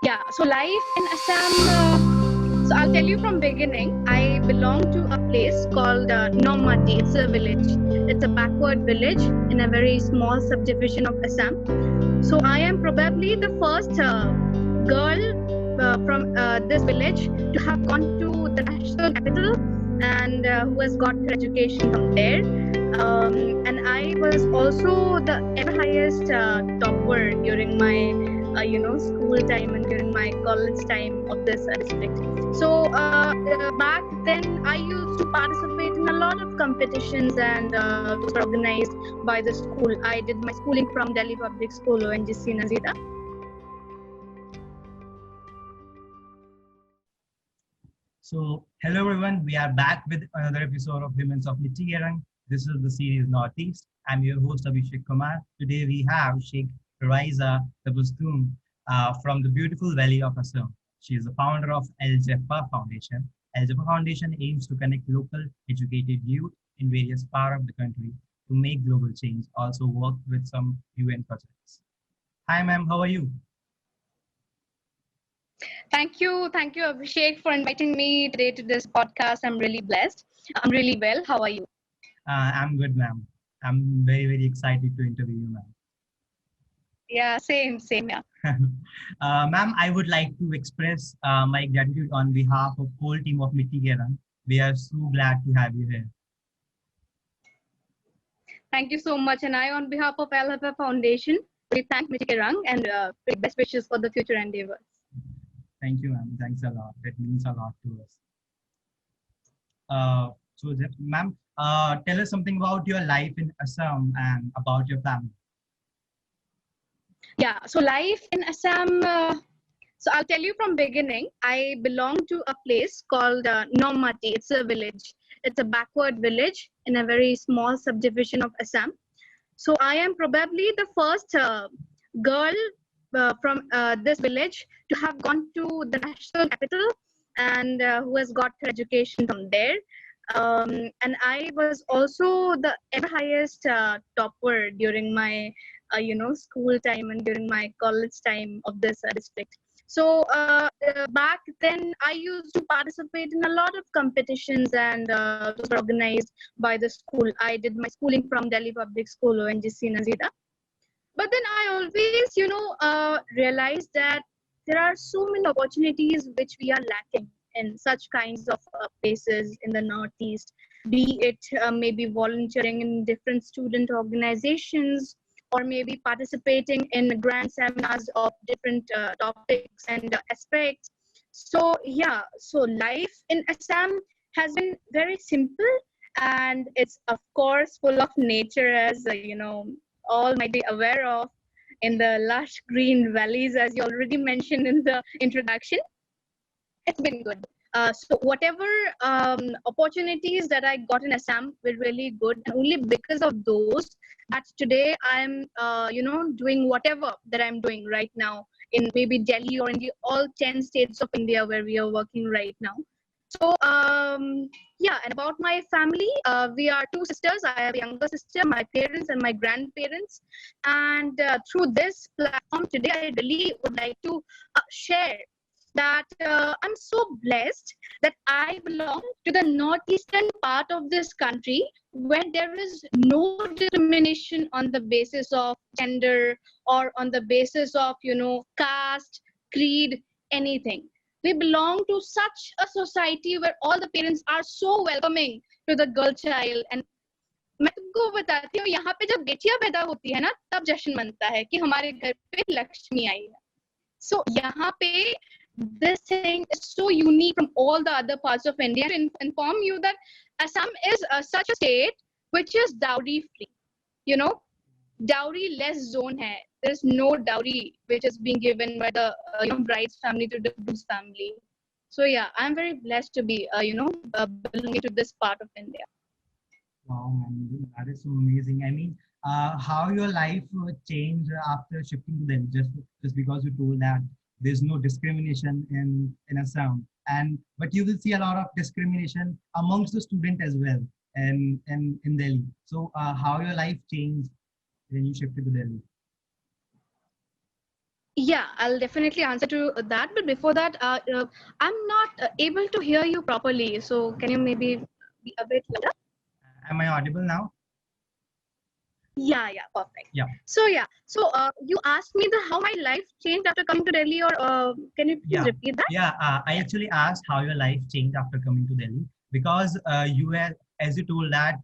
Yeah, so life in Assam. So I'll tell you from beginning. I belong to a place called Nomati. It's a village. It's a backward village in a very small subdivision of Assam. So I am probably the first girl from this village to have gone to the national capital and who has got her education from there. And I was also the ever highest topper during my school time and during my college time of this district. So back then I used to participate in a lot of competitions and those were organized by the school. I did my schooling from Delhi Public School, ONGC Nazira. So, hello everyone, we are back with another episode of Women's of Mitti Ke Rang. This is the series Northeast. I'm your host Abhishek Kumar. Today we have Sheikh Raisha Tabassum from the beautiful valley of Assam. She is the founder of Al Jaffa Foundation. Al Jaffa Foundation aims to connect local educated youth in various parts of the country to make global change, also work with some UN projects. Hi ma'am, how are you? Thank you, Abhishek, for inviting me today to this podcast. I'm really blessed. I'm really well. How are you? I'm good ma'am. I'm very excited to interview you ma'am. Yeah, same, yeah. Ma'am, I would like to express my gratitude on behalf of whole team of Mitti Ke Rang. We are so glad to have you here. Thank you so much. And I, on behalf of Al Jaffa Foundation, we thank Mitti Ke Rang and best wishes for the future endeavors. Thank you, ma'am. Thanks a lot. That means a lot to us. Ma'am, tell us something about your life in Assam and about your family. Yeah, so life in Assam. So I'll tell you from beginning. I belong to a place called Nomati. It's a village. It's a backward village in a very small subdivision of Assam. So I am probably the first girl from this village to have gone to the national capital and who has got her education from there. And I was also the ever highest topper during my school time and during my college time of this district. So back then I used to participate in a lot of competitions and those were organized by the school. I did my schooling from Delhi Public School, ONGC Nazira. But then I always realized that there are so many opportunities which we are lacking in such kinds of places in the Northeast, be it maybe volunteering in different student organizations or maybe participating in grand seminars of different topics and aspects. So yeah, so life in Assam has been very simple and it's of course full of nature, as all might be aware of, in the lush green valleys, as you already mentioned in the introduction. It's been good. So whatever opportunities that I got in Assam were really good, and only because of those that today I'm doing whatever that I'm doing right now in maybe Delhi or in the all 10 states of India where we are working right now. So yeah, and about my family, we are two sisters. I have a younger sister, my parents and my grandparents. And through this platform today, I really would like to share that I'm so blessed that I belong to the northeastern part of this country where there is no discrimination on the basis of gender or on the basis of, caste, creed, anything. We belong to such a society where all the parents are so welcoming to the girl child. And मैं तुमको बताती हूँ, यहाँ पे जब बेटियां पैदा होती है ना, तब जश्न मनता है कि हमारे घर पे लक्ष्मी आई है. So यहाँ पे this thing is so unique from all the other parts of India. To inform you that Assam is such a state which is dowry free. Dowry less zone hai. There is no dowry which is being given by the bride's family to the groom's family. So yeah, I'm very blessed to be belonging to this part of India. Wow, man, that is so amazing. I mean, how your life changed after shifting to them, just because you told that there's no discrimination in Assam, and but you will see a lot of discrimination amongst the student as well, and in Delhi. So, how your life changed when you shifted to Delhi? Yeah, I'll definitely answer to that. But before that, I'm not able to hear you properly. So can you maybe be a bit louder? Am I audible now? Yeah, yeah, perfect. Yeah. So you asked me the how my life changed after coming to Delhi, or can you please Yeah, repeat that? yeah. I Yeah. actually asked how your life changed after coming to Delhi because you were, as you told that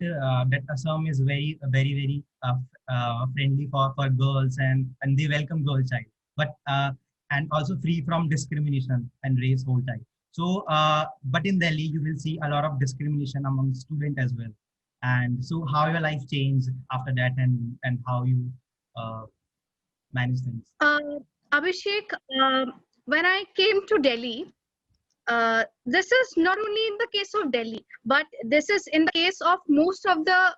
Assam is very friendly for girls and they welcome girl child, but and also free from discrimination and race whole time. So, but in Delhi you will see a lot of discrimination among student as well. And so, how your life changed after that, and how you uh, manage things. Uh, Abhishek, when I came to Delhi, this is not only in the case of Delhi, but this is in the case of most of the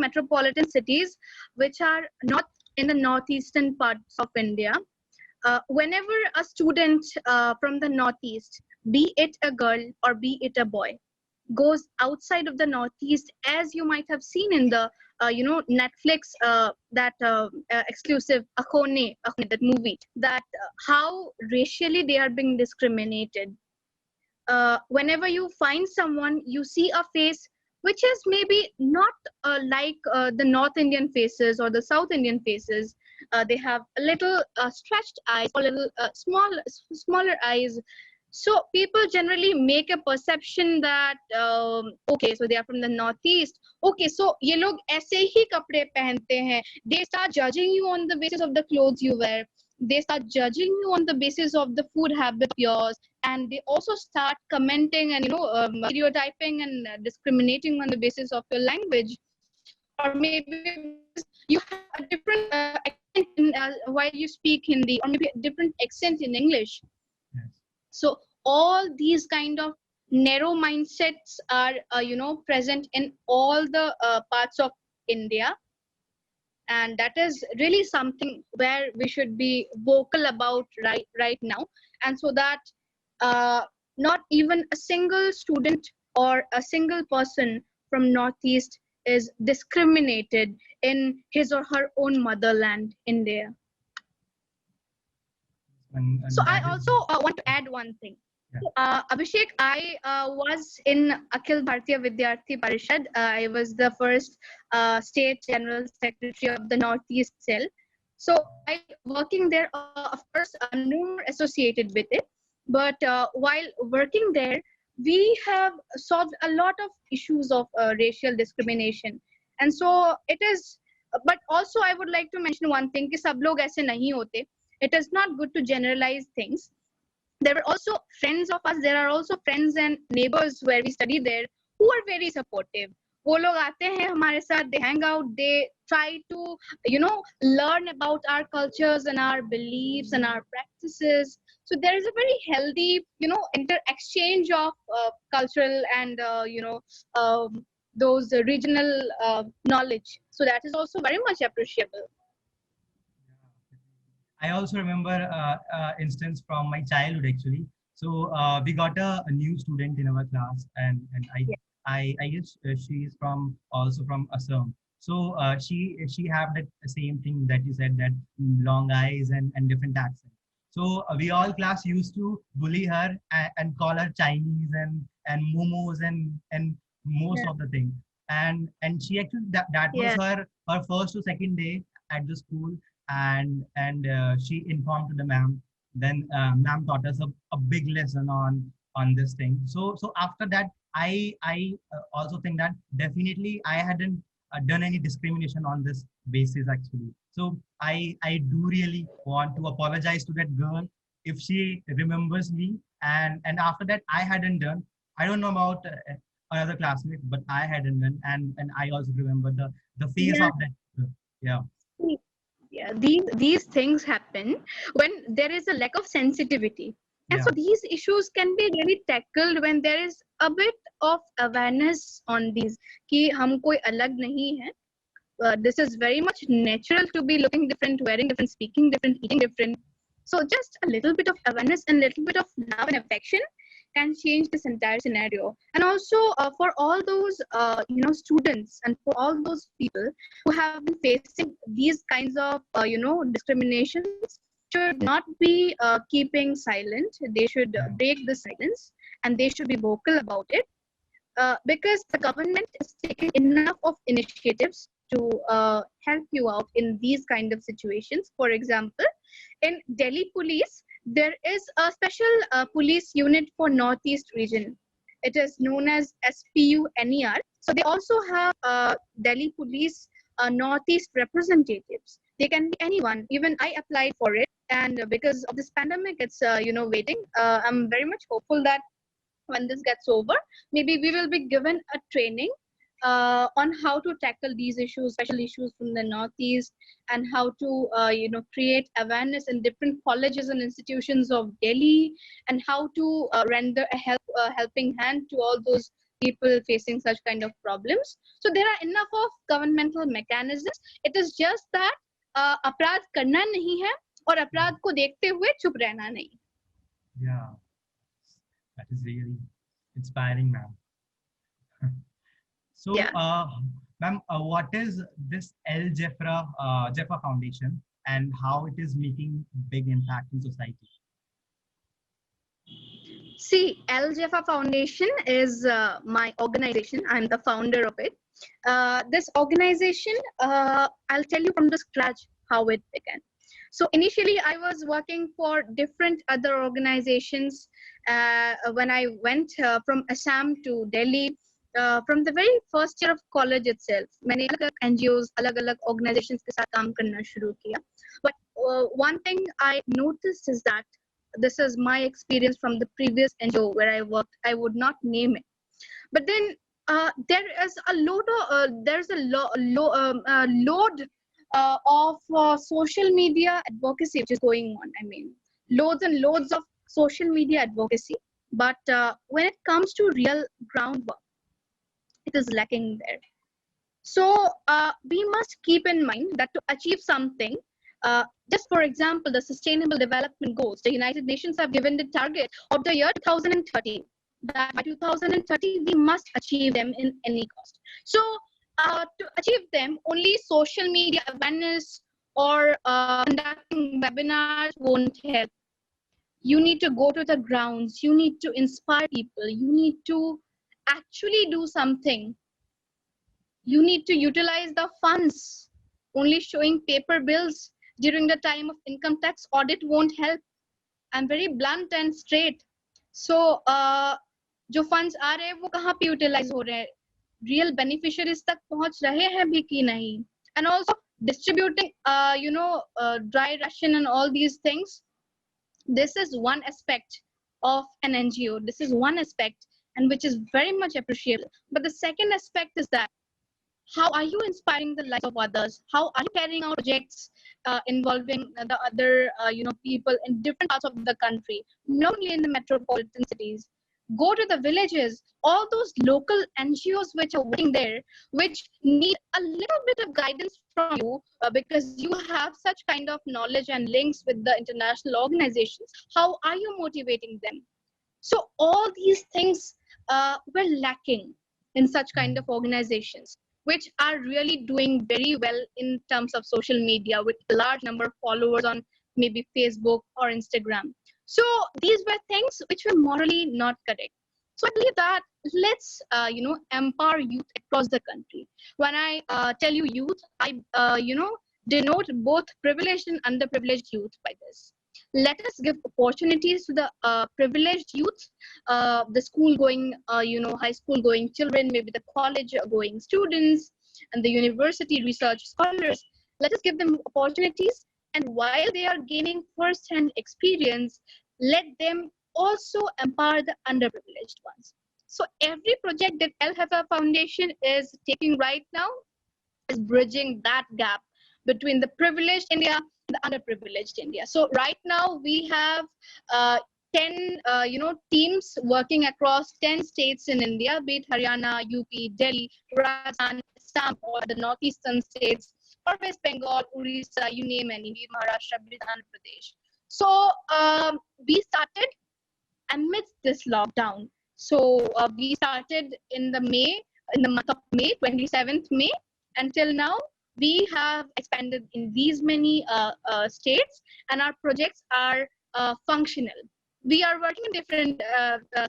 metropolitan cities, which are not in the northeastern parts of India. Whenever a student from the northeast, be it a girl or be it a boy, goes outside of the northeast, as you might have seen in the Netflix that exclusive Akhone, that movie, that how racially they are being discriminated. Whenever you find someone, you see a face which is maybe not like the North Indian faces or the South Indian faces. They have a little stretched eyes or little smaller eyes. So people generally make a perception that okay, so they are from the northeast. Okay, so ये लोग ऐसे ही कपड़े पहनते हैं. They start judging you on the basis of the clothes you wear. They start judging you on the basis of the food habit of yours, and they also start commenting and stereotyping and discriminating on the basis of your language, or maybe because you have a different accent while you speak Hindi, or maybe a different accent in English. Yes. So all these kind of narrow mindsets are present in all the parts of India, and that is really something where we should be vocal about right now, and so that not even a single student or a single person from northeast is discriminated in his or her own motherland, India. So And I that is also want to add one thing. yeah. Abhishek, I was in Akhil Bharatiya Vidyarthi Parishad. I was the first state general secretary of the Northeast cell. So while working there, of course, no more associated with it. But while working there, we have solved a lot of issues of racial discrimination. And so it is, but also I would like to mention one thing, कि सब लोग ऐसे नहीं होते. It is not good to generalize things. There were also friends of us, there are also friends and neighbors where we study there, who are very supportive. वो लोग आते हैं हमारे साथ, they hang out, they try to learn about our cultures and our beliefs and our practices. So there is a very healthy inter exchange of cultural and those regional knowledge. So that is also very much appreciable. I also remember instance from my childhood actually. So we got a new student in our class, and I guess she is from also from Assam. So she have that same thing that you said, that long eyes and different accent. So we all class used to bully her and call her Chinese and momos and most Yeah. of the thing. And she actually that was Yeah. her first to second day at the school, and she informed to the ma'am. Then ma'am taught us a big lesson on this thing. So after that, I also think that definitely I hadn't done any discrimination on this basis actually. So I do really want to apologize to that girl if she remembers me. And after that, I hadn't done. I don't know about another classmate, but I hadn't done. And I also remember the face Yeah. of that girl. Yeah. Yeah, these things happen when there is a lack of sensitivity, and Yeah. so these issues can be really tackled when there is a bit of awareness on these, कि हम कोई अलग नहीं है. This is very much natural to be looking different, wearing different, speaking different, eating different. So just a little bit of awareness and a little bit of love and affection can change this entire scenario. And also for all those students and for all those people who have been facing these kinds of discriminations, should not be keeping silent. They should break the silence and they should be vocal about it. Because the government is taking enough of initiatives to help you out in these kind of situations. For example, in Delhi police, there is a special police unit for Northeast region. It is known as SPUNER. So they also have Delhi police Northeast representatives. They can be anyone. Even I applied for it, and because of this pandemic, it's waiting. I'm very much hopeful that when this gets over, maybe we will be given a training on how to tackle these issues, special issues from the Northeast, and how to create awareness in different colleges and institutions of Delhi, and how to render a helping hand to all those people facing such kind of problems. So there are enough of governmental mechanisms. It is just that अपराध करना नहीं है और अपराध को देखते हुए चुप रहना नहीं. Yeah, that is really inspiring, ma'am. So, Yeah. Ma'am, what is this Jeffra Foundation and how it is making big impact in society? See, Al Jaffa Foundation is my organization. I'm the founder of it. This organization, I'll tell you from the scratch how it began. So initially, I was working for different other organizations when I went from Assam to Delhi. From the very first year of college itself, मैंने अलग NGOs, अलग-अलग organizations के साथ काम करना शुरू किया. But one thing I noticed is that this is my experience from the previous NGO where I worked. I would not name it, but then there is a load of social media advocacy which is going on. I mean, loads and loads of social media advocacy, but when it comes to real groundwork, it is lacking there. So we must keep in mind that to achieve something, just for example, the Sustainable Development Goals, the United Nations have given the target of the year 2030. That by 2030, we must achieve them in any cost. So to achieve them, only social media awareness or conducting webinars won't help. You need to go to the grounds. You need to inspire people. You need to actually do something. You need to utilize the funds. Only showing paper bills during the time of income tax audit won't help. I'm very blunt and straight. So, जो funds आ रहे हैं वो कहाँ पे utilize हो रहे हैं? Real beneficiaries तक पहुँच रहे हैं भी कि नहीं? And also distributing, dry ration and all these things. This is one aspect of an NGO. This is one aspect, and which is very much appreciable. But the second aspect is that how are you inspiring the lives of others? How are you carrying out projects involving the other people in different parts of the country, not only in the metropolitan cities? Go to the villages, all those local NGOs which are working there, which need a little bit of guidance from you because you have such kind of knowledge and links with the international organizations. How are you motivating them? So all these things were lacking in such kind of organizations, which are really doing very well in terms of social media with a large number of followers on maybe Facebook or Instagram. So these were things which were morally not correct. So I believe that let's empower youth across the country. When I tell you youth, I denote both privileged and underprivileged youth by this. Let us give opportunities to the privileged youth, the school-going, high school-going children, maybe the college-going students, and the university research scholars. Let us give them opportunities, and while they are gaining first-hand experience, let them also empower the underprivileged ones. So every project that Al Jaffa Foundation is taking right now is bridging that gap between the privileged India and the underprivileged India. So right now we have 10 teams working across 10 states in India, be it Haryana, UP, Delhi, Rajasthan, Assam, or the northeastern states, or West Bengal, Orissa, you name any, be it Maharashtra, be it Andhra Pradesh. So we started amidst this lockdown. So we started in the month of May, 27th May, until now We have expanded in these many states, and our projects are functional. We are working in different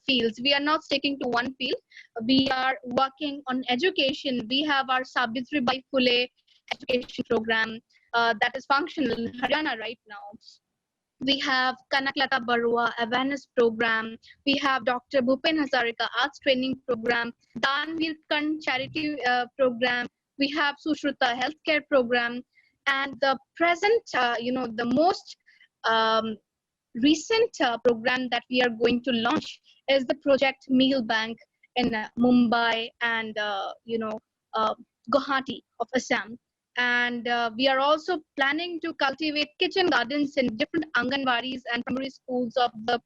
fields. We are not sticking to one field. We are working on education. We have our Sabitri Bai Phule education program that is functional in Haryana right now. We have Kanaklata Barua awareness program. We have Dr. Bhupen Hazarika arts training program, Danveer Kan charity program. We have Sushruta healthcare program, and the present, the most um, recent program that we are going to launch is the project Meal Bank in Mumbai and uh, Guwahati of Assam. And we are also planning to cultivate kitchen gardens in different Anganwadis and primary schools of the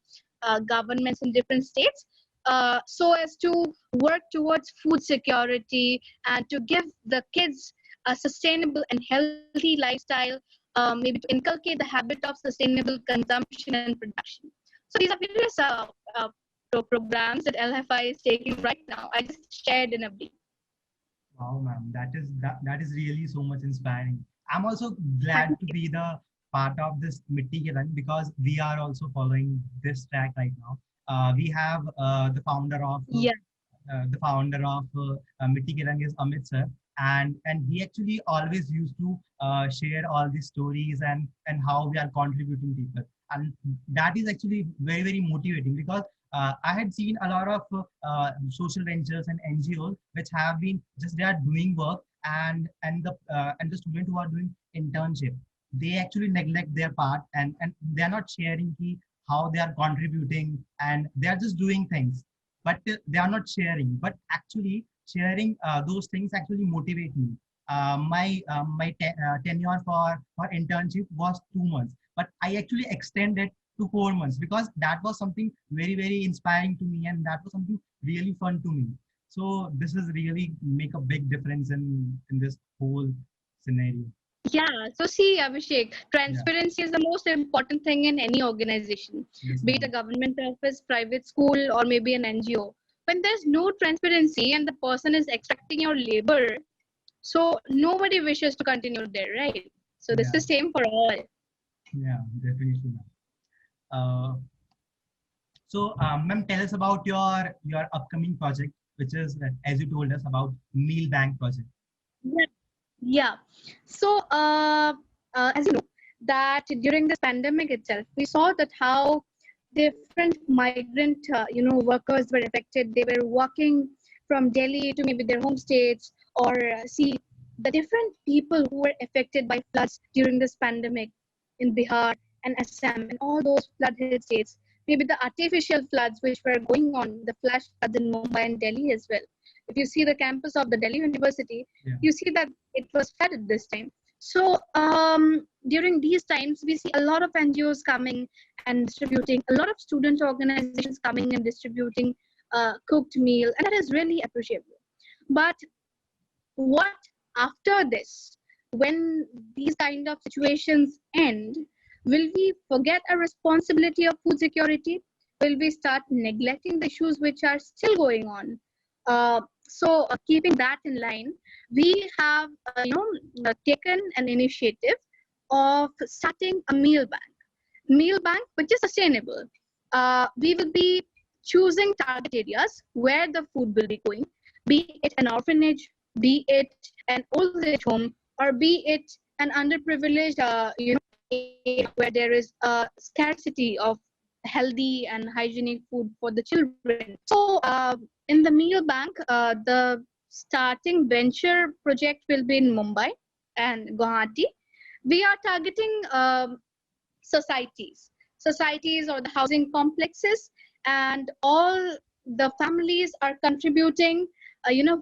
governments in different states, so as to work towards food security and to give the kids a sustainable and healthy lifestyle, maybe to inculcate the habit of sustainable consumption and production. So these are various programs that LFI is taking right now. I just shared in a brief. Wow, ma'am, that is really so much inspiring. I'm also glad to be the part of this Mitti Ke Rang because we are also following this track right now. We have the founder of Mitti Ke Rang is Amit sir, and he actually always used to share all these stories and how we are contributing people, and that is actually very motivating because I had seen a lot of social ventures and NGOs which have been just they are doing work and the students who are doing internship, they actually neglect their part and they are not sharing how they are contributing and they are just doing things, but they are not sharing. But actually sharing those things actually motivate me. My tenure for internship was 2 months, but I actually extended to 4 months because that was something very inspiring to me and that was something really fun to me. So this is really make a big difference in this whole scenario. Yeah, so see, Abhishek, Yeah. transparency is the most important thing in any organization, Yes, be it a ma'am. government office, private school, or maybe an NGO. When there's no transparency and the person is extracting your labor, so nobody wishes to continue there, right? So this Yeah, is same for all. yeah, definitely, ma'am. So, ma'am, tell us about your upcoming project, which is, as you told us, about meal bank project. Yeah. Yeah. So, as you know, that during this pandemic itself, we saw that how different migrant, workers were affected. They were walking from Delhi to maybe their home states, or see the different people who were affected by floods during this pandemic in Bihar and Assam and all those flood-hit states. Maybe the artificial floods which were going on, the flash floods in Mumbai and Delhi as well. If you see the campus of the Delhi University, Yeah. you see that it was flooded this time. So during these times, we see a lot of NGOs coming and distributing, a lot of student organizations coming and distributing cooked meal, and that is really appreciable. But what after this, when these kind of situations end, will we forget our responsibility of food security? Will we start neglecting the issues which are still going on? Keeping that in line, we have taken an initiative of starting a meal bank which is sustainable. We will be choosing target areas where the food will be going, be it an orphanage, be it an old age home, or be it an underprivileged area where there is a scarcity of healthy and hygienic food for the children. So in the meal bank, the starting venture project will be in Mumbai and Guwahati. We are targeting societies or the housing complexes, and all the families are contributing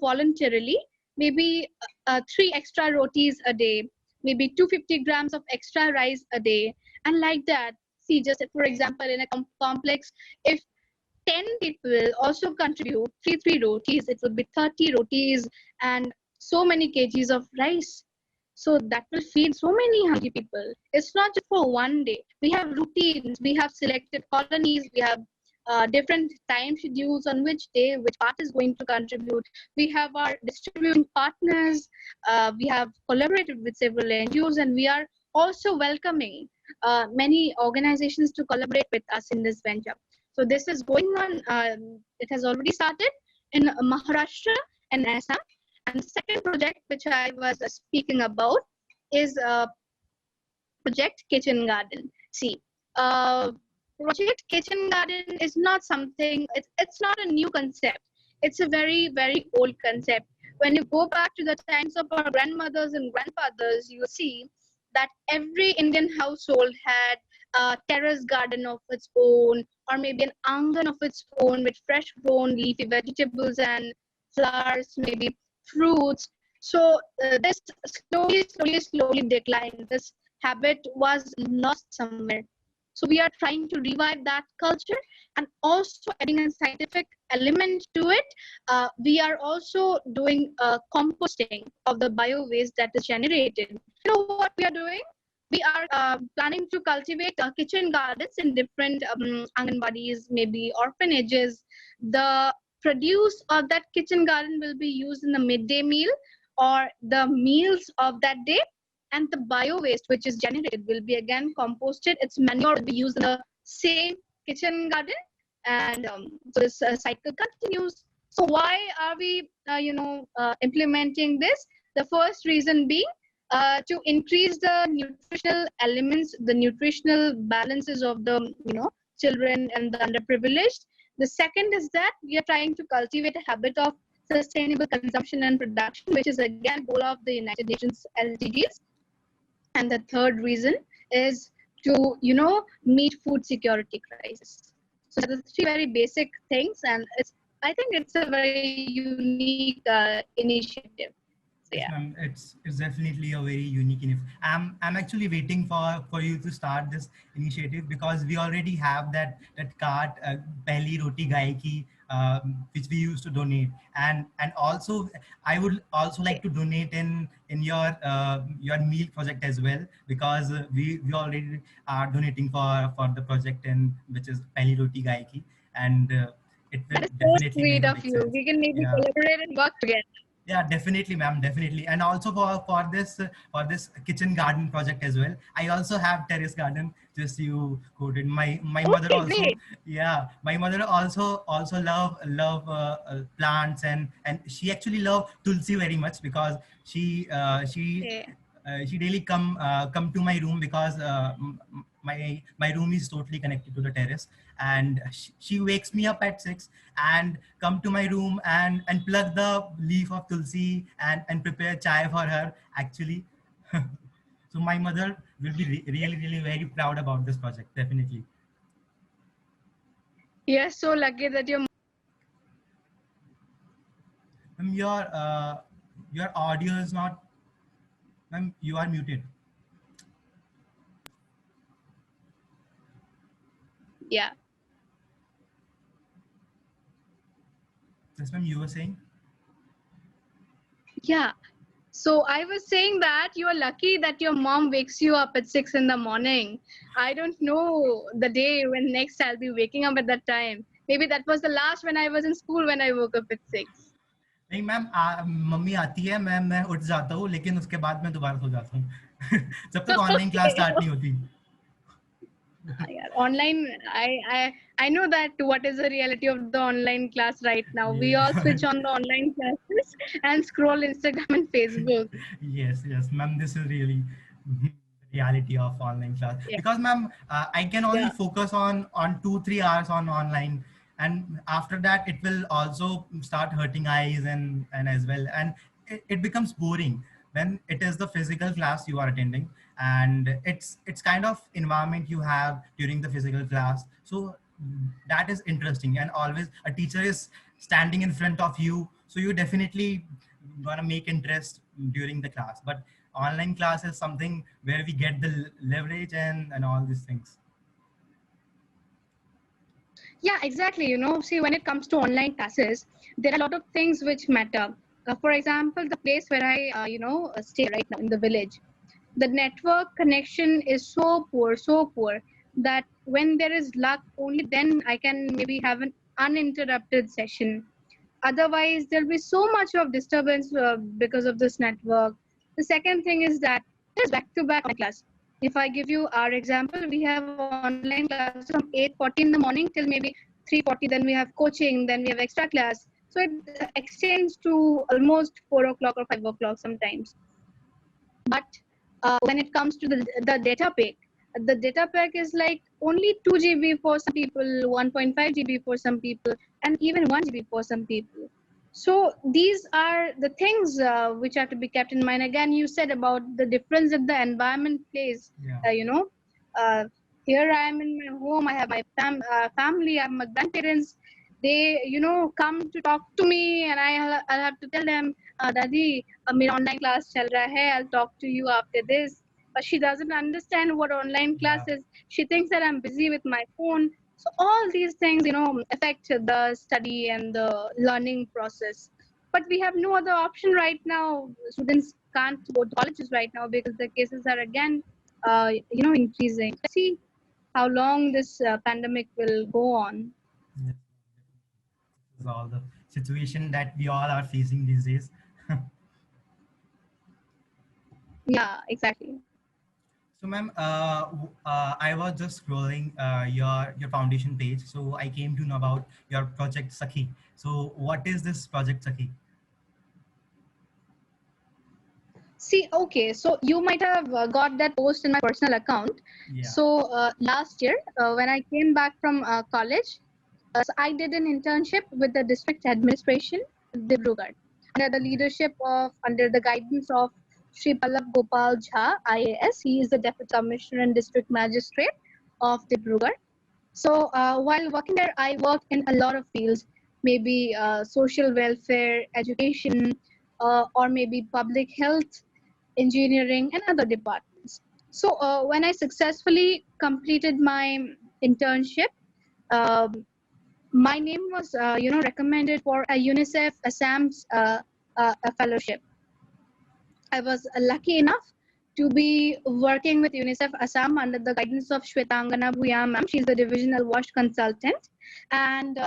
voluntarily, maybe 3 extra rotis a day, maybe 250 grams of extra rice a day, and like that. See, just for example, in a complex, if 10 people also contribute three rotis, it would be 30 rotis and so many kgs of rice. So that will feed so many hungry people. It's not just for one day. We have routines, we have selected colonies, we have different time schedules on which day which part is going to contribute. We have our distributing partners. We have collaborated with several NGOs, and we are also welcoming many organizations to collaborate with us in this venture. So this is going on. It has already started in Maharashtra and Assam. And the second project which I was speaking about is Project Kitchen Garden. See, Project Kitchen Garden is not something, it's not a new concept. It's a very, very old concept. When you go back to the times of our grandmothers and grandfathers, you see that every Indian household had a terrace garden of its own, or maybe an angan of its own with fresh grown leafy vegetables and flowers, maybe fruits. So this slowly declined. This habit was lost somewhere. So we are trying to revive that culture and also adding a scientific element to it. We are also doing composting of the bio waste that is generated. You know what we are doing? We are planning to cultivate kitchen gardens in different anganwadis, maybe orphanages. The produce of that kitchen garden will be used in the midday meal or the meals of that day, and the bio waste which is generated will be again composted. Its manure will be used in the same kitchen garden, and so this cycle continues. So why are we implementing this? The first reason being to increase the nutritional elements, the nutritional balances of the children and the underprivileged. The second is that we are trying to cultivate a habit of sustainable consumption and production, which is again goal of the United Nations SDGs. And the third reason is to meet food security crisis. So the three very basic things, and I think it's a very unique initiative. So Yes, yeah. ma'am. It's definitely a very unique initiative. I'm actually waiting for you to start this initiative because we already have that cart, Pehli Roti Gai Ki, which we used to donate, and also I would also like to donate in your meal project as well, because we already are donating for the project, and which is Pehli Roti Gai Ki, and it will That is so definitely make sweet a of big you. sense. We can maybe Yeah. collaborate and work together. Yeah, definitely, ma'am, definitely. And also for this kitchen garden project as well, I also have terrace garden, just you quoted. My mother Okay, also, great. yeah, my mother also love plants, and she actually love tulsi very much, because Okay. she daily come to my room, because my room is totally connected to the terrace, and she wakes me up at 6 and come to my room and plug the leaf of tulsi and prepare chai for her actually. So my mother will be really very proud about this project, definitely. You're so lucky that you're. Ma'am, your audio is not, ma'am, you are muted. Yeah. Yes, ma'am, you were saying. Yeah. So I was saying that you are lucky that your mom wakes you up at 6 in the morning. I don't know the day when next I'll be waking up at that time. Maybe that was the last when I was in school when I woke up at 6. नहीं ma'am, mummy आती है, मैं उठ जाता हूँ, लेकिन उसके बाद मैं दोबारा सो जाता हूँ। जब तक ऑनलाइन क्लास Okay. स्टार्ट नहीं होती। Yeah, online, I know that what is the reality of the online class right now. We all Yeah. switch on the online classes and scroll Instagram and Facebook. Yes, ma'am, this is really the reality of online class, Yeah, because ma'am, I can only yeah. focus on 2-3 hours on online, and after that it will also start hurting eyes, and as well, and it becomes boring when it is the physical class you are attending, and it's kind of environment you have during the physical class. So that is interesting, and always a teacher is standing in front of you, so you definitely gonna make interest during the class. But online class is something where we get the leverage and all these things. Yeah, exactly. See, when it comes to online classes, there are a lot of things which matter. For example, the place where I, stay right now in the village, the network connection is so poor that when there is luck, only then I can maybe have an uninterrupted session. Otherwise, there'll be so much of disturbance because of this network. The second thing is that there's back-to-back class. If I give you our example, we have online classes from 8:40 in the morning till maybe 3:40. Then we have coaching. Then we have extra class. So it extends to almost 4 o'clock or 5 o'clock sometimes. But when it comes to the data pack is like only 2 GB for some people, 1.5 GB for some people, and even 1 GB for some people. So these are the things which have to be kept in mind. Again, you said about the difference that the environment plays. Uh, Here I am in my home. I have my family. I have my grandparents. They, come to talk to me, and I'll have to tell them, Daddy, मेरा online class चल रहा है. I'll talk to you after this. But she doesn't understand what online class is. She thinks that I'm busy with my phone. So all these things, affect the study and the learning process. But we have no other option right now. Students can't go to colleges right now because the cases are again, increasing. Let's see how long this pandemic will go on. Yes, this is all the situation that we all are facing these days. Yeah, exactly. So, ma'am, I was just scrolling your foundation page, so I came to know about your project Sakhi. So, what is this project Sakhi? See, okay, so you might have got that post in my personal account. Yeah. So last year, when I came back from college, so I did an internship with the district administration, Dibrugarh, under the guidance of Shri Pallab Gopal Jha, IAS. He is the Deputy Commissioner and District Magistrate of Dibrugarh. So while working there, I worked in a lot of fields, maybe social welfare, education, or maybe public health, engineering, and other departments. So when I successfully completed my internship, um, my name was, recommended for a UNICEF Assam's a fellowship. I was lucky enough to be working with UNICEF Assam under the guidance of Shwetangana Bhuya ma'am. She's the divisional WASH consultant. And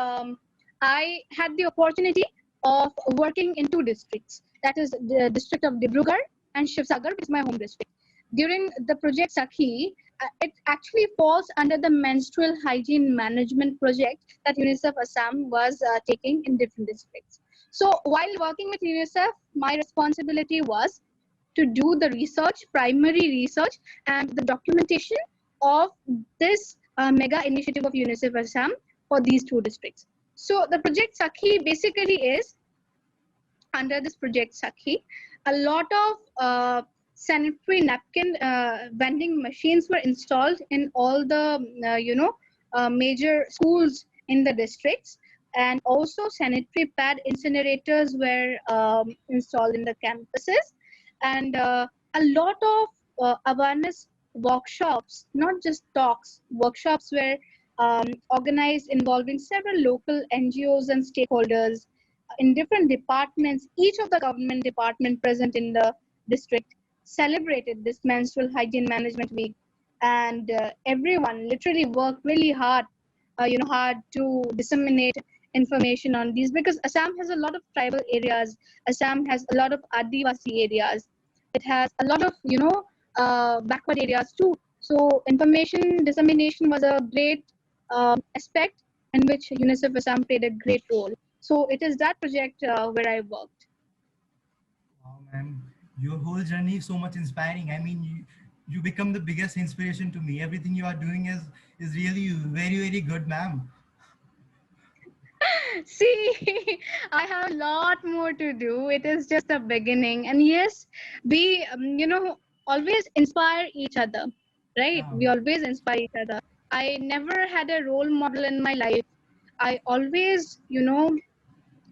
I had the opportunity of working in two districts. That is the district of Dibrugarh and Shivsagar, which is my home district. During the project Sakhi, it actually falls under the menstrual hygiene management project that UNICEF Assam was taking in different districts. So while working with UNICEF, my responsibility was to do the research, primary research, and the documentation of this mega initiative of UNICEF Assam for these two districts. So the project Sakhi basically is, under this project Sakhi, a lot of sanitary napkin vending machines were installed in all the major schools in the districts, and also sanitary pad incinerators were installed in the campuses, and a lot of awareness workshops, not just talks, workshops were organized involving several local NGOs and stakeholders in different departments. Each of the government department present in the district celebrated this menstrual hygiene management week, and everyone literally worked really hard, hard to disseminate information on these, because Assam has a lot of tribal areas. Assam has a lot of adivasi areas. It has a lot of backward areas too. So information dissemination was a great aspect in which UNICEF Assam played a great role. So it is that project where I worked. Wow, ma'am, your whole journey is so much inspiring. I mean, you become the biggest inspiration to me. Everything you are doing is really very, very good, ma'am. See, I have a lot more to do. It is just a beginning. And yes, we, always inspire each other, right? Yeah. We always inspire each other. I never had a role model in my life. I always,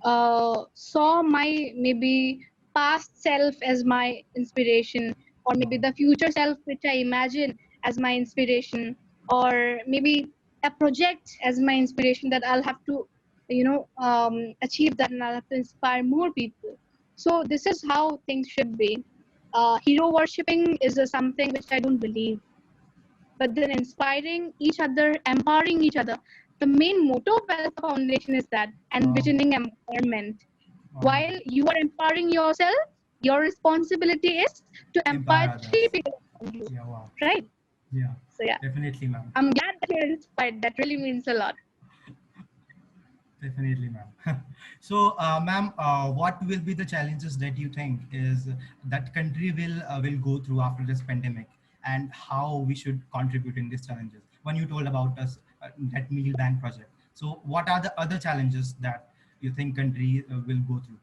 saw my maybe past self as my inspiration, or maybe Wow. the future self which I imagine as my inspiration, or maybe a project as my inspiration that I'll have to, achieve that, and I'll have to inspire more people. So this is how things should be. Hero worshipping is something which I don't believe. but then inspiring each other, empowering each other. The main motto of Welfare Foundation is that envisioning empowerment. While you are empowering yourself, your responsibility is to empower Empower three others. people around you, Yeah, wow. right? Yeah, So yeah, definitely, ma'am. I'm glad that you're inspired. That really means a lot. Definitely, ma'am. So, ma'am, what will be the challenges that you think is that country will go through after this pandemic, and how we should contribute in these challenges? When you told about us that meal bank project, so what are the other challenges that you think country will go through?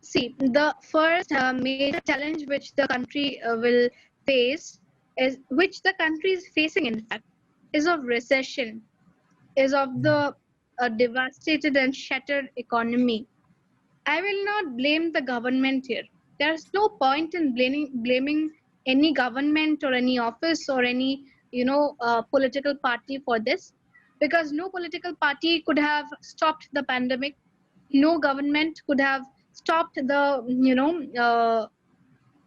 See, the first major challenge which the country will face is, which the country is facing, in fact, is of recession, is of Yeah, the devastated and shattered economy. I will not blame the government here. There's no point in blaming any government or any office or any political party for this, because no political party could have stopped the pandemic. No government could have stopped the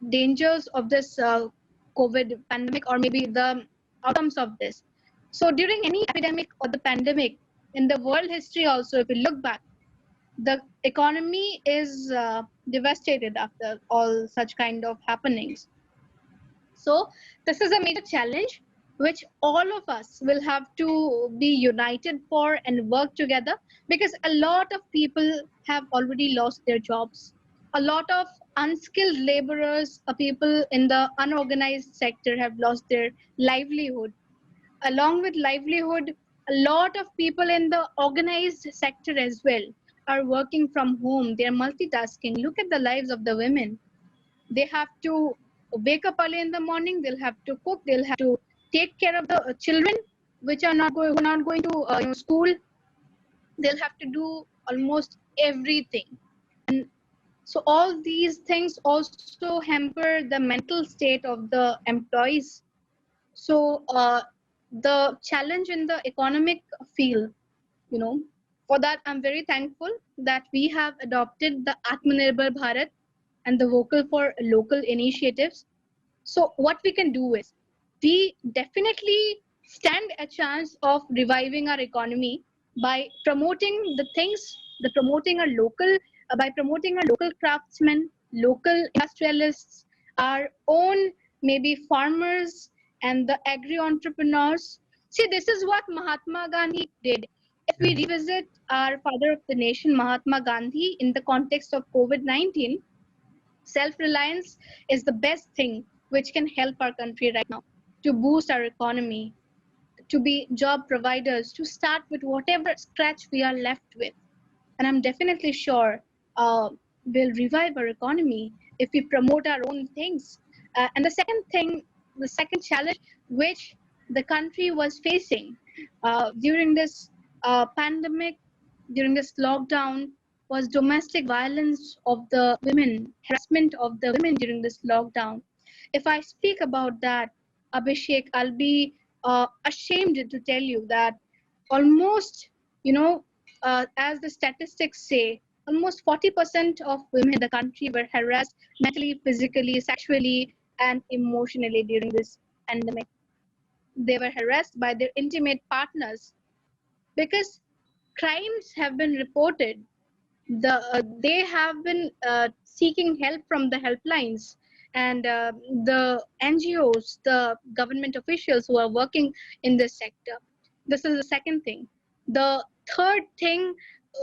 dangers of this COVID pandemic, or maybe the outcomes of this. So during any epidemic or the pandemic in the world history, also, if you look back, the economy is devastated after all such kind of happenings. So this is a major challenge which all of us will have to be united for and work together, because a lot of people have already lost their jobs. A lot of unskilled laborers, people in the unorganized sector, have lost their livelihood. Along with livelihood, a lot of people in the organized sector as well are working from home. They're multitasking. Look at the lives of the women. They have to wake up early in the morning, they'll have to cook, they'll have to take care of the children which are not going to school. They'll have to do almost everything. And so all these things also hamper the mental state of the employees. So the challenge in the economic field, you know, for that I'm very thankful that we have adopted the Atmanirbhar Bharat and the vocal for local initiatives. So what we can do is, we definitely stand a chance of reviving our economy by promoting the things, the promoting our local, by promoting our local craftsmen, local industrialists, our own maybe farmers and the agri entrepreneurs. See, this is what Mahatma Gandhi did. If yeah, we revisit our father of the nation, Mahatma Gandhi, in the context of COVID-19, self-reliance is the best thing which can help our country right now to boost our economy, to be job providers, to start with whatever scratch we are left with. And I'm definitely sure we'll revive our economy if we promote our own things. And the second challenge which the country was facing during this pandemic, during this lockdown, was domestic violence of the women, harassment of the women during this lockdown. If I speak about that, Abhishek, I'll be ashamed to tell you that almost, as the statistics say, almost 40% of women in the country were harassed mentally, physically, sexually, and emotionally during this pandemic. They were harassed by their intimate partners because crimes have been reported. They have been seeking help from the helplines, and the NGOs, the government officials who are working in this sector. This is the second thing. The third thing,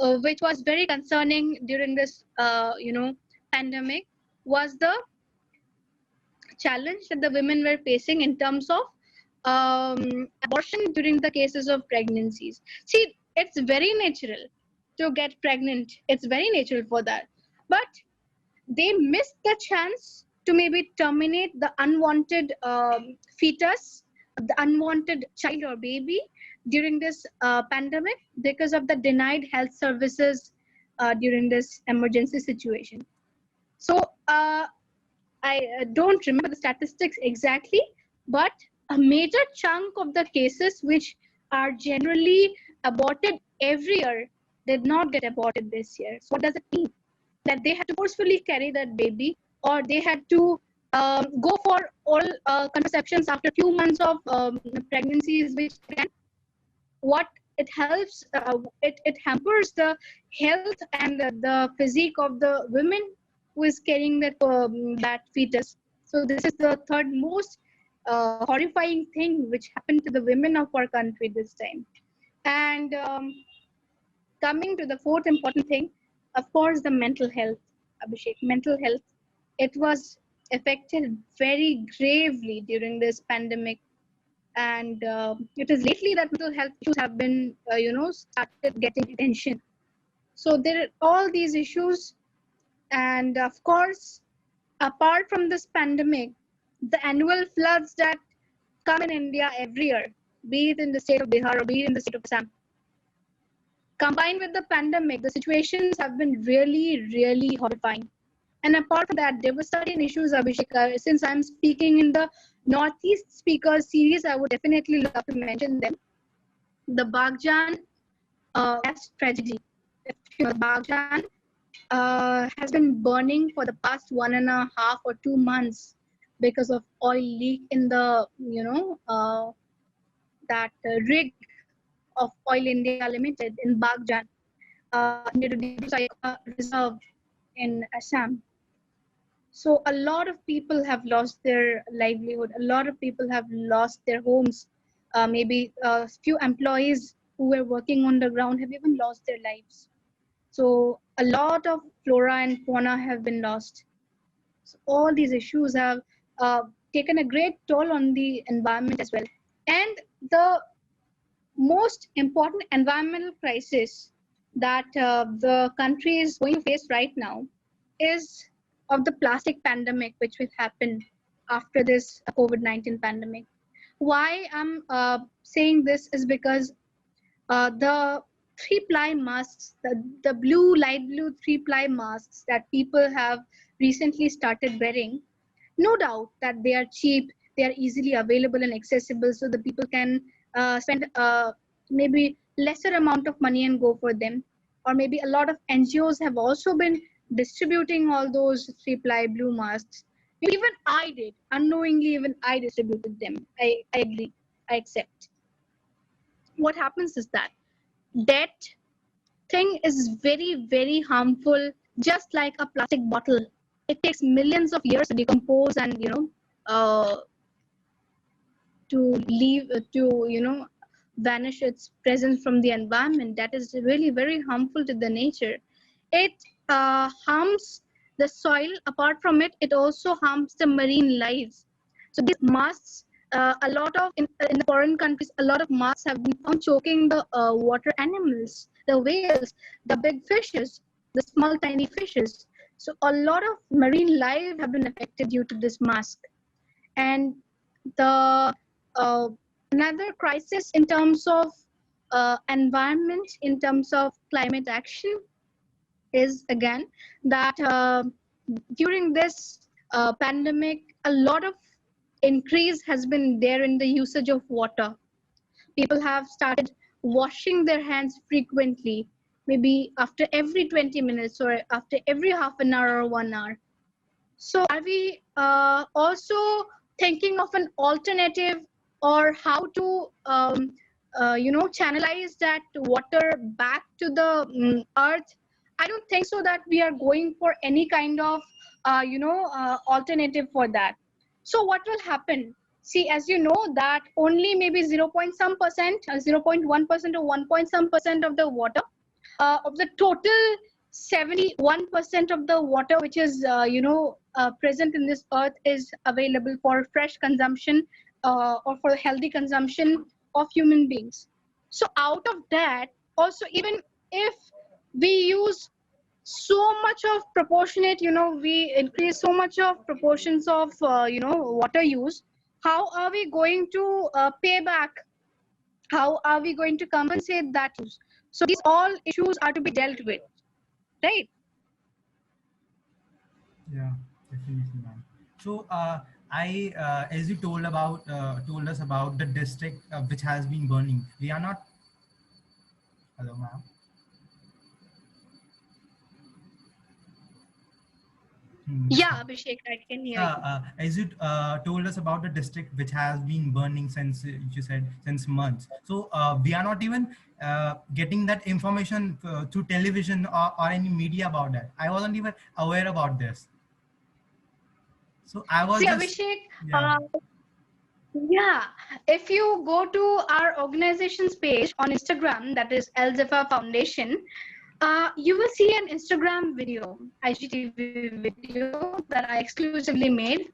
which was very concerning during this, pandemic, was the challenge that the women were facing in terms of abortion during the cases of pregnancies. See, it's very natural to get pregnant. It's very natural for that. But they missed the chance to maybe terminate the unwanted fetus, the unwanted child or baby during this pandemic because of the denied health services during this emergency situation. So I don't remember the statistics exactly, but a major chunk of the cases which are generally aborted every year did not get aborted this year. So what does it mean? That they had to forcefully carry that baby, or they had to go for oral contraceptions after few months of pregnancies, which again, what it helps, it hampers the health and the physique of the women who is carrying that fetus. So this is the third most horrifying thing which happened to the women of our country this time. And coming to the fourth important thing, of course, the mental health, Abhishek. Mental health, it was affected very gravely during this pandemic, and it is lately that mental health issues have been, started getting attention. So there are all these issues, and of course, apart from this pandemic, the annual floods that come in India every year, be it in the state of Bihar or be it in the state of Assam, combined with the pandemic, the situations have been really, really horrifying. And apart from that, there were certain issues, Abhishek. Since I'm speaking in the Northeast Speakers series, I would definitely love to mention them. The Bagjan gas tragedy. If you know, Bagjan has been burning for the past 1.5 or 2 months because of oil leak in the, that rig of Oil India Limited in Bagjan, near the Reserve in Assam. So a lot of people have lost their livelihood. A lot of people have lost their homes. Maybe a few employees who were working on the ground have even lost their lives. So a lot of flora and fauna have been lost. So all these issues have taken a great toll on the environment as well. And the most important environmental crisis that the country is going to face right now is of the plastic pandemic, which will happen after this COVID-19 pandemic. Why I'm saying this is because the three-ply masks, the blue, light blue three-ply masks that people have recently started wearing, no doubt that they are cheap, they are easily available and accessible, so the people can spend maybe lesser amount of money and go for them. Or maybe a lot of NGOs have also been distributing all those three-ply blue masks. Even I did, unknowingly, even I distributed them. I agree, I accept. What happens is that thing is very, very harmful, just like a plastic bottle. It takes millions of years to decompose and, to leave, to, vanish its presence from the environment. That is really very harmful to the nature. It harms the soil. Apart from it, it also harms the marine lives. So these masks, a lot of in the foreign countries, a lot of masks have been found choking the water animals, the whales, the big fishes, the small tiny fishes. So a lot of marine life have been affected due to this mask. And the another crisis in terms of environment, in terms of climate action, is again that during this pandemic, a lot of increase has been there in the usage of water. People have started washing their hands frequently, maybe after every 20 minutes or after every half an hour or 1 hour. So are we also thinking of an alternative, or how to channelize that water back to the earth? I don't think so that we are going for any kind of alternative for that. So what will happen? See, as you know, that only maybe 0. Some percent, 0.1% or 1 point some percent of the water, of the total 71% of the water which is present in this earth is available for fresh consumption, or for healthy consumption of human beings. So out of that, also, even if we use so much of proportionate, we increase so much of proportions of water use, how are we going to pay back? How are we going to compensate that use? So these all issues are to be dealt with, right? Yeah, definitely, ma'am. So, as you told us about the district which has been burning. We are not. Hello, ma'am. Yeah, Abhishek, I can hear Yeah, you. as you told us about the district which has been burning since you said since months. So we are not even getting that information through television or any media about that. I wasn't even aware about this. So I was See, just Abhishek, yeah uh, yeah, if you go to our organization's page on Instagram, that is Elzefa Foundation, you will see an Instagram video, IGTV video that I exclusively made,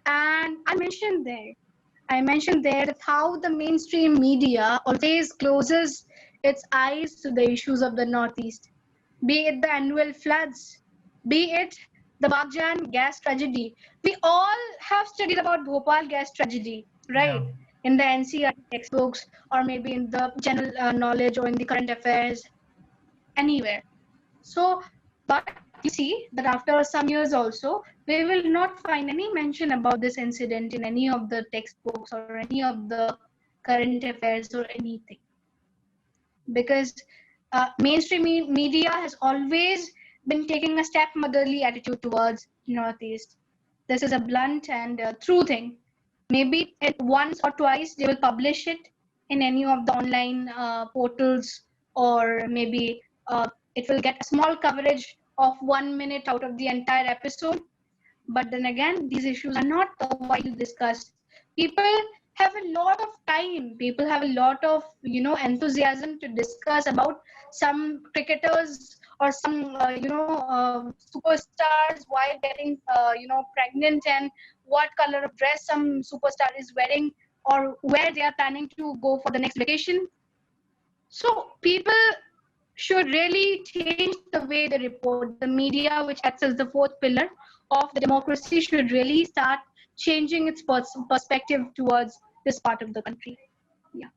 and I mentioned there that how the mainstream media always closes its eyes to the issues of the Northeast, be it the annual floods, be it the Bagjan gas tragedy. We all have studied about Bhopal gas tragedy, yeah right? In the NCERT textbooks, or maybe in the general knowledge or in the current affairs, anywhere. So, but you see that after some years also, we will not find any mention about this incident in any of the textbooks or any of the current affairs or anything. Because mainstream media has always been taking a stepmotherly attitude towards Northeast. This is a blunt and true thing. Maybe once or twice they will publish it in any of the online portals, or maybe it will get a small coverage of 1 minute out of the entire episode. But then again, these issues are not widely discussed. People have a lot of time. People have a lot of enthusiasm to discuss about some cricketers or some superstars while getting pregnant, and what color of dress some superstar is wearing, or where they are planning to go for the next vacation. So people should really change the way they report. The media, which acts as the fourth pillar of the democracy, should really start changing its perspective towards this part of the country. Yeah.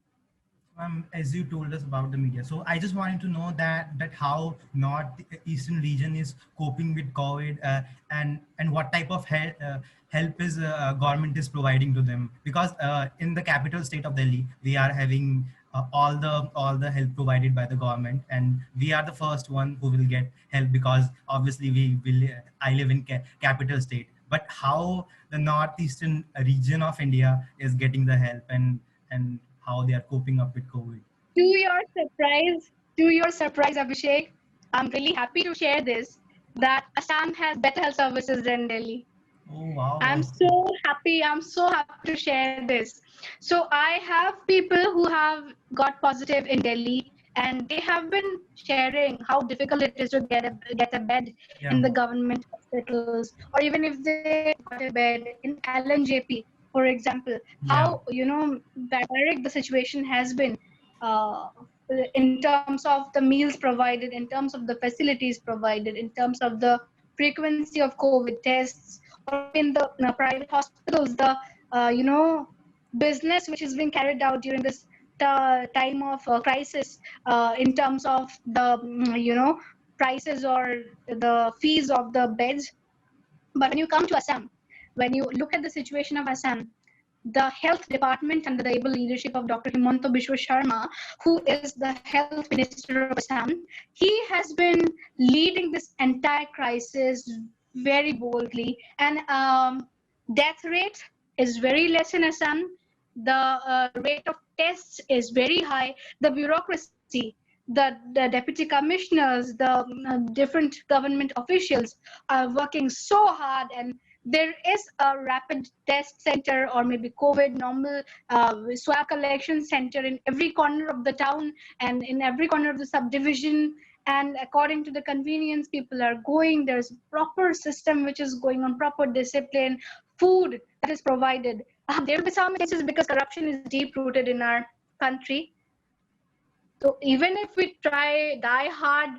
as you told us about the media, so I just wanted to know that how northeastern region is coping with COVID, and what type of help is government is providing to them, because in the capital state of Delhi we are having all the help provided by the government, and we are the first one who will get help, because obviously we will I live in capital state. But how the northeastern region of India is getting the help, and how they are coping up with COVID. To your surprise, Abhishek, I'm really happy to share this that Assam has better health services than Delhi. Oh wow! I'm so happy. I'm so happy to share this. So I have people who have got positive in Delhi, and they have been sharing how difficult it is to get a bed Yeah, in the government hospitals, or even if they got a bed in LNJP, for example, yeah, how barbaric the situation has been. Uh, in terms of the meals provided, in terms of the facilities provided, in terms of the frequency of COVID tests, or maybe in the private hospitals, the business which is being carried out during this time of crisis, in terms of the prices or the fees of the beds. But when you come to Assam, when you look at the situation of Assam, the health department under the able leadership of Dr. Himanta Biswa Sharma, who is the health minister of Assam, he has been leading this entire crisis very boldly. And death rate is very less in Assam. The rate of tests is very high. The bureaucracy, the deputy commissioners, the different government officials are working so hard, and there is a rapid test center, or maybe COVID normal swab collection center in every corner of the town and in every corner of the subdivision. And according to the convenience, people are going. There's proper system which is going on, proper discipline, food that is provided. There will be some cases because corruption is deep rooted in our country. So even if we try die hard,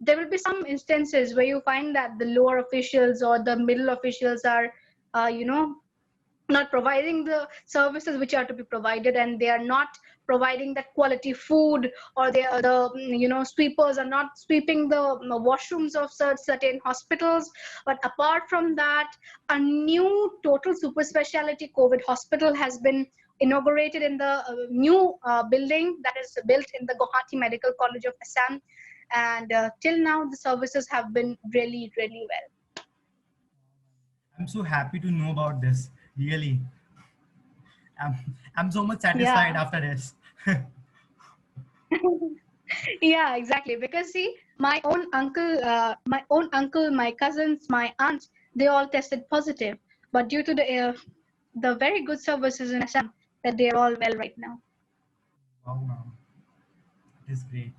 there will be some instances where you find that the lower officials or the middle officials are, not providing the services which are to be provided, and they are not providing that quality food, or they are the sweepers are not sweeping the washrooms of certain hospitals. But apart from that, a new total super specialty COVID hospital has been inaugurated in the new building that is built in the Guwahati Medical College of Assam, and till now the services have been really well. I'm so happy to know about this. Really, I'm I'm so much satisfied Yeah. after this. Yeah, exactly. Because see, my own uncle, my cousins, my aunts, they all tested positive. But due to the very good services in Assam, that they are all well right now. Wow, ma'am, it is great.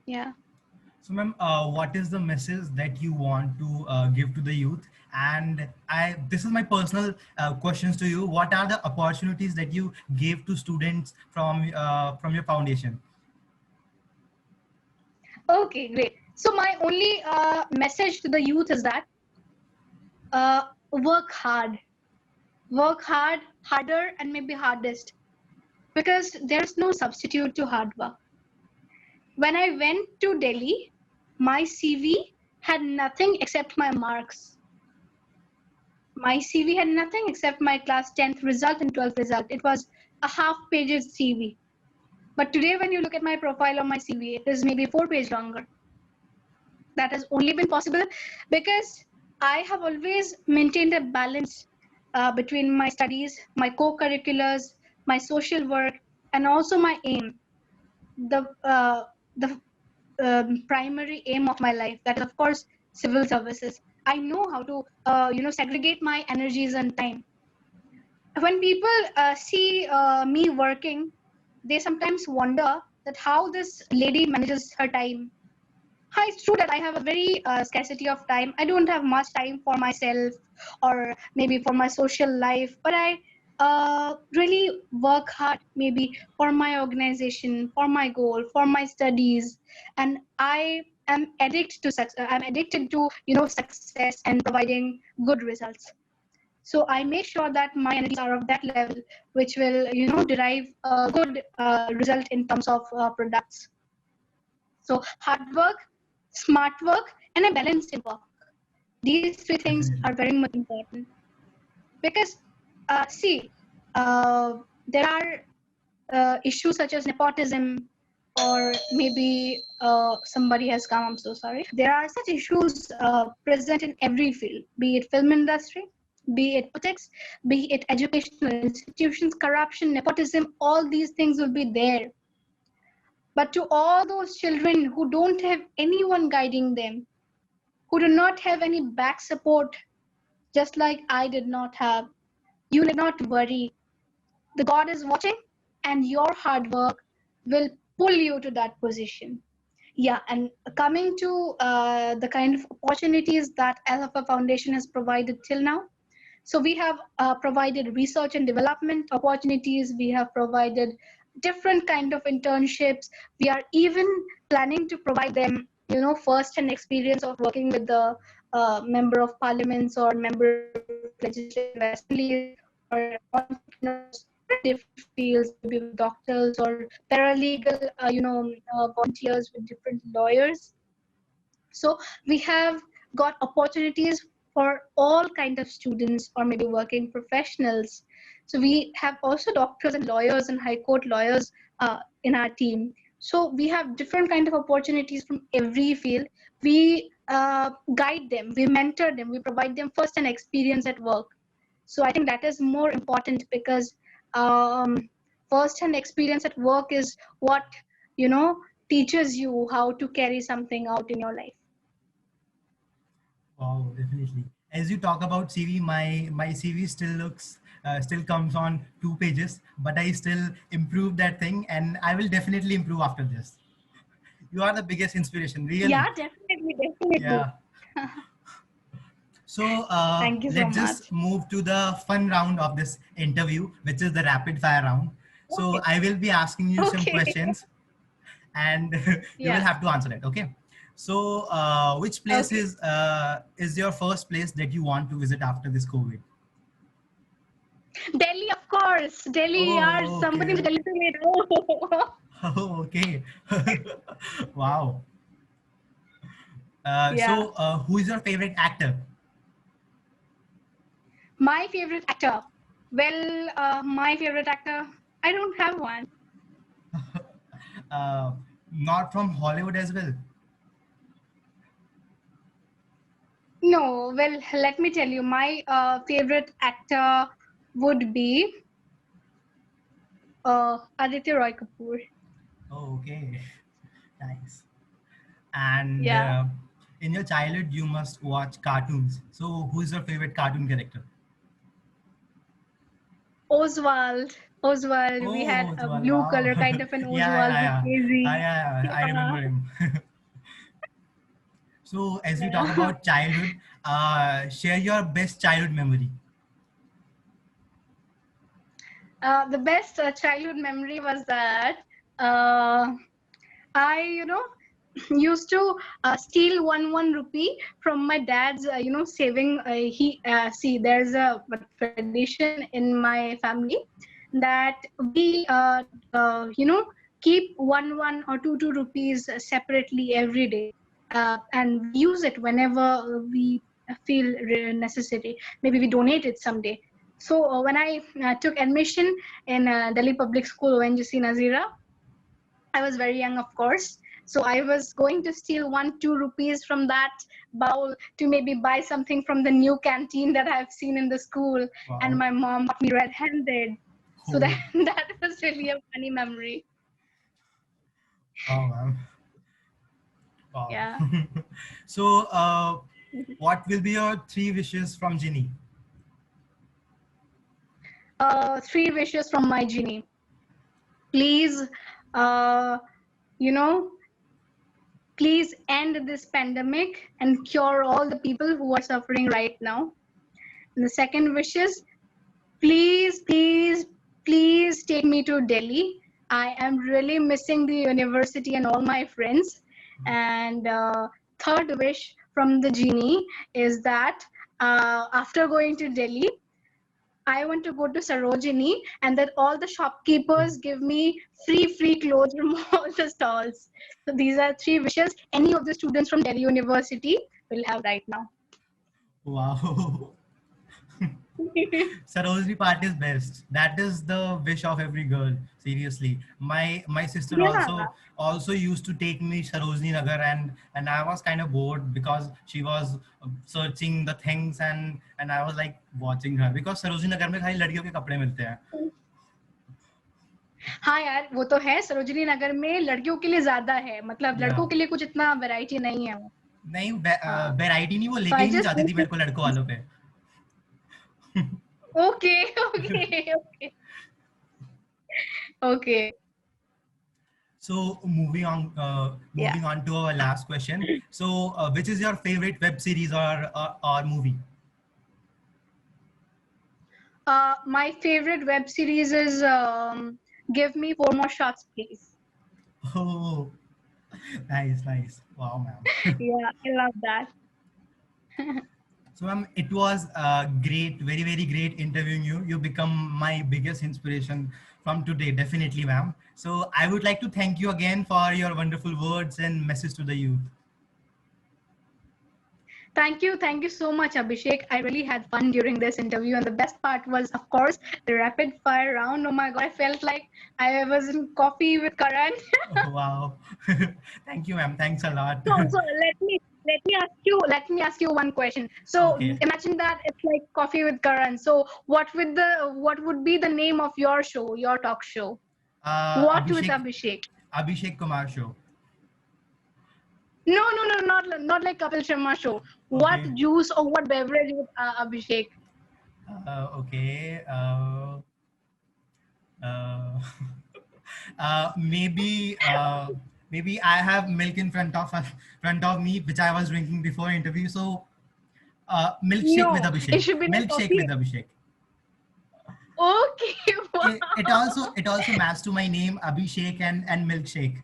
Yeah. So, ma'am, what is the message that you want to give to the youth? And this is my personal questions to you. What are the opportunities that you gave to students from your foundation? Okay, great. So my only message to the youth is that work hard, work hard, harder, and maybe hardest, because there's no substitute to hard work. When I went to Delhi, my CV had nothing except my marks. My CV had nothing except my class 10th result and 12th result. It was a half-page CV. But today, when you look at my profile on my CV, it is maybe 4 pages longer. That has only been possible because I have always maintained a balance between my studies, my co-curriculars, my social work, and also my aim. The primary aim of my life, that is of course civil services. I know how to segregate my energies and time. When people see me working, they sometimes wonder that how this lady manages her time. Hi, it's true that I have a very scarcity of time. I don't have much time for myself or maybe for my social life, but I really work hard maybe for my organization, for my goal, for my studies, and I am addicted to success. I'm addicted to success and providing good results. So I make sure that my energies are of that level, which will derive a good result in terms of products. So hard work, smart work, and a balance in work. These three things Definitely. are very much important because, see, there are issues such as nepotism, or maybe somebody has come. I'm so sorry. There are such issues present in every field, be it film industry, be it politics, be it educational institutions, corruption, nepotism. All these things will be there. But to all those children who don't have anyone guiding them, who do not have any back support, just like I did not have, you need not worry. The God is watching, and your hard work will pull you to that position. Yeah, and coming to the kind of opportunities that Alpha Foundation has provided till now. So we have provided research and development opportunities. We have provided different kind of internships. We are even planning to provide them, first-hand experience of working with the member of parliaments or member of legislative assemblies or entrepreneurs in different fields, maybe with doctors or paralegal, volunteers with different lawyers. So we have got opportunities for all kind of students or maybe working professionals. So we have also doctors and lawyers and high court lawyers in our team. So we have different kind of opportunities from every field. We guide them, we mentor them, we provide them first an experience at work. So I think that is more important because first hand experience at work is what you know teaches you how to carry something out in your life. Wow, definitely. As you talk about CV, my CV still comes on 2 pages, but I still improve that thing, and I will definitely improve after this. You are the biggest inspiration, Yeah, really. definitely, definitely. Yeah. So Thank you so let's just much. move to the fun round of this interview, which is the rapid fire round. So Okay. I will be asking you some Okay. questions, and you will Yeah. have to answer it. Okay. So which place Okay. is your first place that you want to visit after this COVID? Delhi, of course. Delhi, yaar. Oh, Somebody okay. to Delhi to me. Oh. Oh, okay. Wow. Yeah. Who is your favorite actor? My favorite actor. Well, my favorite actor. I don't have one. Uh, Not from Hollywood as well. No, well, let me tell you, my favorite actor would be Aditya Roy Kapoor. Oh, okay. Nice. And Yeah, in your childhood, you must watch cartoons. So, who is your favorite cartoon character? Oswald. Oswald. We had Oh, a well, blue wow. color, kind of an Yeah, Oswald yeah, with yeah. Daisy. I Yeah, remember him. So, as we talk yeah. about childhood, share your best childhood memory. The best childhood memory was that uh, I, used to steal one rupee from my dad's, saving. See, there's a tradition in my family that we, keep one or two rupees separately every day, and we use it whenever we feel necessary. Maybe we donate it someday. So when I took admission in Delhi Public School, ONGC Nazira, I was very young, of course. So I was going to steal 1-2 rupees from that bowl to maybe buy something from the new canteen that I've seen in the school. And Wow. my mom got me red-handed. So that Oh, that was really a funny memory. wow, man. Wow. Yeah. So, what will be your three wishes from Genie? Three wishes from my genie. Please, uh, you know, please end this pandemic and cure all the people who are suffering right now. And the second wish is, please take me to Delhi. I am really missing the university and all my friends. And third wish from the genie is that after going to Delhi, I want to go to Sarojini and that all the shopkeepers give me free clothes from all the stalls. So these are three wishes any of the students from Delhi University will have right now. Wow. Sarojini part is best. That is the wish of every girl. Seriously, my sister Yeah. also used to take me Sarojini Nagar, and I was kind of bored because she was searching the things, and I was like watching her because Sarojini Nagar में खाली लड़कियों के कपड़े मिलते हैं. हाँ यार वो तो है सरोजिनी नगर में लड़कियों के लिए ज्यादा है मतलब Yeah. लड़कों के लिए कुछ इतना वैरायटी नहीं है वो नहीं हाँ वैरायटी नहीं वो so लेके I ही नहीं just जाती थी मेरे को लड़कों वालों पे. okay okay okay So yeah moving on to our last question. So which is your favorite web series or movie? my favorite web series is Give Me Four More Shots Please. Oh, nice, nice. Wow, ma'am. Yeah, I love that. So, ma'am, it was great, very, very great interviewing you. You become my biggest inspiration from today, definitely, ma'am. So, I would like to thank you again for your wonderful words and message to the youth. Thank you so much, Abhishek. I really had fun during this interview, and the best part was, of course, the rapid fire round. Oh my god, I felt like I was in coffee with Karan. Oh, wow. Thank you, ma'am. Thanks a lot. So let me ask you one question. So Okay. imagine that it's like coffee with Karan. So what would be the name of your show, your talk show? What with Abhishek, Abhishek? Abhishek Kumar show. No, not like Kapil Sharma show. What Okay. juice or what beverage with Abhishek? Okay. Uh, maybe maybe I have milk in front of me, which I was drinking before interview. So milkshake with No, it Abhishek. should be like Milkshake with coffee. Abhishek. Okay, It wow. also matched to my name Abhishek and milkshake.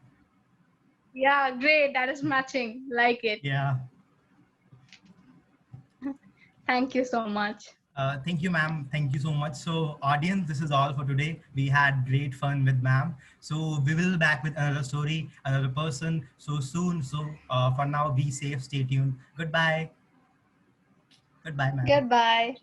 Yeah, great. That is matching. Like it. Yeah. Thank you so much. Thank you, ma'am. Thank you so much. So, audience, this is all for today. We had great fun with ma'am. So, we will be back with another story, another person so soon. So, for now, be safe, stay tuned. Goodbye. Goodbye, ma'am. Goodbye.